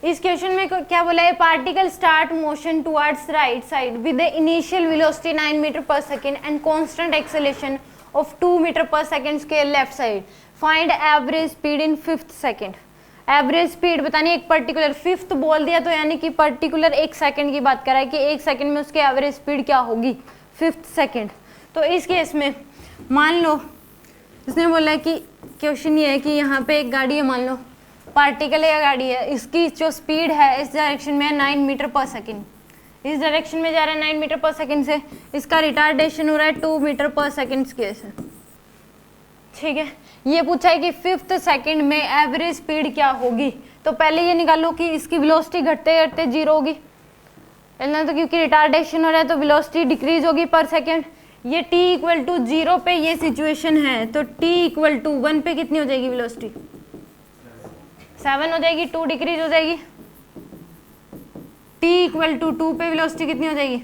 इस क्वेश्चन में क्या बोला है, particle start motion towards right side with the initial velocity 9 metre per second and constant acceleration of 2 metre per second scale left side, find average speed in 5th second. Average speed बतानी, एक particular 5th बोल दिया तो यानी कि particular 1 second की बात करा है कि 1 सेकेंड में उसकी एवरेज स्पीड क्या होगी, 5th सेकेंड। तो इस केस में मान लो इसने बोला है कि क्वेश्चन ये है कि यहाँ पे एक गाड़ी है, मान लो पार्टिकल या गाड़ी है, इसकी जो स्पीड है इस डायरेक्शन में 9 मीटर पर सेकेंड, इस डायरेक्शन में जा रहा है 9 मीटर पर सेकेंड से, इसका रिटार्डेशन हो रहा है 2 मीटर पर सेकेंड स्केल से, ठीक है। ये पूछा है कि 5th सेकेंड में एवरेज स्पीड क्या होगी, तो पहले ये निकालो कि इसकी वेलोसिटी घटते घटते 0 होगी, तो क्योंकि रिटार्डेशन हो रहा है तो वेलोसिटी डिक्रीज होगी पर सेकेंड। ये t इक्वल टू 0 पे ये सिचुएशन है, तो t इक्वल टू 1 पे कितनी हो जाएगी वेलोसिटी, 7 हो जाएगी, 2 डिक्रीज हो जाएगी। t इक्वल टू 2 पे वेलोसिटी कितनी हो जाएगी,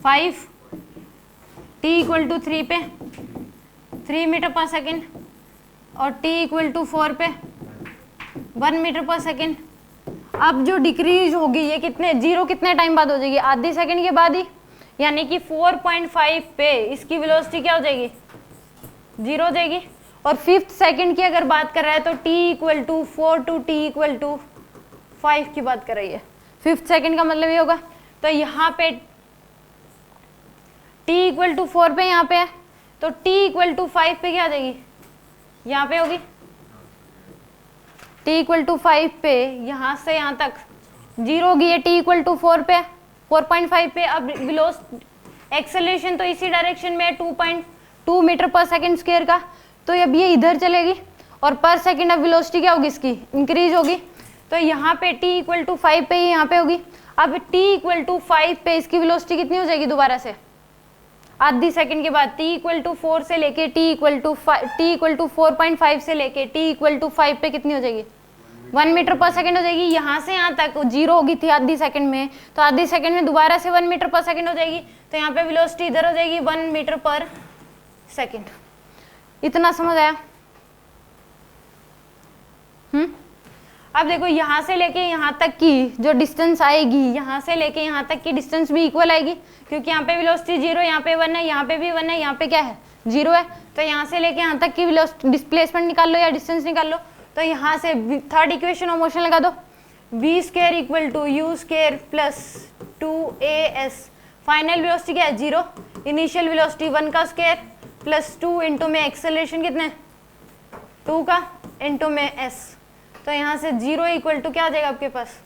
5। t इक्वल टू 3 पे 3 मीटर पर सेकेंड, और t इक्वल टू 4 पे 1 मीटर पर सेकेंड। अब जो डिक्रीज होगी ये कितने, 0 कितने टाइम बाद हो जाएगी, आधी सेकेंड के बाद ही, यानी कि 4.5 पे इसकी वेलोसिटी क्या हो जाएगी, 0 हो जाएगी। और 5th सेकेंड की अगर बात कर रहा है तो t equal to 4 to t equal to 5 की बात कर रही है। 5th सेकेंड का मतलब ये होगा, तो यहाँ पे t इक्वल टू 4 पे यहाँ पे है, तो t इक्वल टू 5 पे क्या आ जाएगी, यहाँ पे होगी। t इक्वल टू 5 पे यहाँ से यहाँ तक 0 होगी, ये t इक्वल टू 4 पे 4.5 पे। अब एक्सेलरेशन तो इसी डायरेक्शन में 2.2 मीटर पर सेकेंड स्क्वायर का, तो अब ये इधर चलेगी और पर सेकेंड अब वेलोसिटी क्या होगी, इसकी इंक्रीज होगी। तो यहाँ पे t इक्वल टू 5 पे ही यहाँ पे होगी। अब t इक्वल टू 5 पे इसकी वेलोसिटी कितनी हो जाएगी दोबारा से, आधी सेकंड के बाद, t इक्वल टू 4 से लेके t इक्वल टू 4.5 से लेके t इक्वल टू 5 पे कितनी हो जाएगी, 1 मीटर पर सेकंड हो जाएगी। यहाँ से यहाँ तक 0 होगी थी आधी सेकंड में, तो आधी सेकंड में दोबारा से 1 मीटर पर सेकंड हो जाएगी, तो यहाँ पे वेलोसिटी इधर हो जाएगी 1 मीटर पर सेकंड। इतना समझ आया? अब देखो यहाँ से लेके यहाँ तक की जो डिस्टेंस आएगी, यहाँ से लेके यहाँ तक की डिस्टेंस भी इक्वल आएगी, क्योंकि यहाँ पे वेलोसिटी 0, यहाँ पे 1 है, यहाँ पे भी 1 है, यहाँ पे क्या है 0 है। तो यहाँ से लेके यहाँ तक की डिस्प्लेसमेंट निकाल लो या डिस्टेंस निकाल लो। तो यहाँ से थर्ड इक्वेशन ऑफ मोशन लगा दो, v square equal to u square plus 2as। Final velocity क्या है 0, इनिशियल वेलोसिटी 1 का स्क्वायर प्लस 2 इंटू में एक्सेलरेशन कितने 2 का इंटू में s। तो यहाँ से 0 इक्वल टू क्या आ जाएगा आपके पास,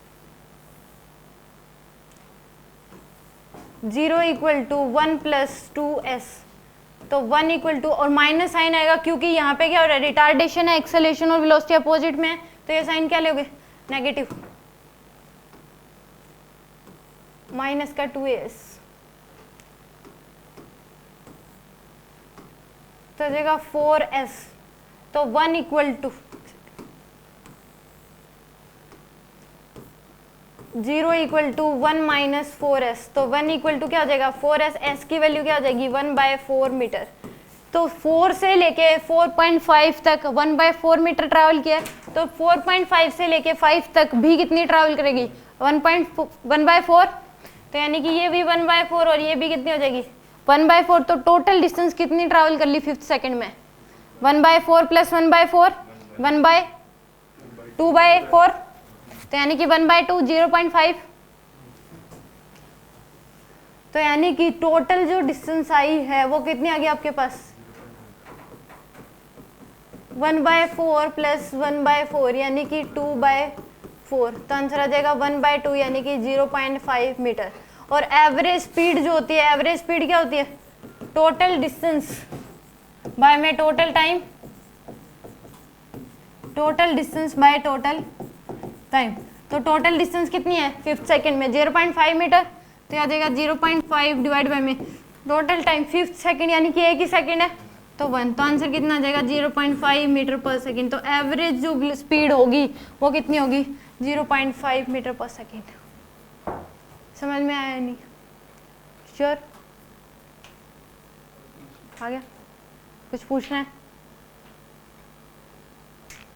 0 इक्वल टू 1 प्लस 2s। तो 1 इक्वल टू, और माइनस साइन आएगा क्योंकि यहाँ पे क्या हो रहा है, रिटार्डेशन है, एक्सेलरेशन और वेलोसिटी अपोजिट में है, तो ये साइन क्या लोगे, नेगेटिव, माइनस का 2as। तो जाएगा 4s। तो 1 equal to 0 equal to 1 minus 4s। तो 1 इक्वल टू क्या हो जाएगा 4s, s की वैल्यू क्या हो जाएगी 1/4 मीटर। तो 4 से लेके 4.5 तक 1/4 मीटर ट्रैवल किया, तो 4.5 से लेके 5 तक भी कितनी ट्रैवल करेगी 1/4। तो यानी कि ये भी 1/4 और ये भी कितनी हो जाएगी 1/4। तो टोटल डिस्टेंस कितनी ट्रैवल कर ली 5th सेकंड में, 1/4 प्लस 1/4 1/2/4, तो यानी कि 1/2 0.5। तो यानी कि टोटल जो डिस्टेंस आई है वो कितनी आ गई आपके पास 1/4 प्लस 1/4 यानी कि 2/4। तो आंसर आ जाएगा 1/2 यानी कि 0.5 मीटर। और एवरेज स्पीड जो होती है, एवरेज स्पीड क्या होती है, टोटल डिस्टेंस बाय में total time, total distance by total time. तो टोटल डिस्टेंस कितनी है 5th सेकंड में 0.5 मीटर, तो आ जाएगा 0.5 डिवाइड बाय में टोटल टाइम 5th सेकंड यानी कि 1 ही सेकंड है, तो 1। तो आंसर कितना आ जाएगा 0.5 मीटर पर सेकंड। तो एवरेज जो स्पीड होगी वो कितनी होगी 0.5 मीटर पर सेकंड। समझ में आया नहीं, श्योर? आ गया? कुछ पूछना है?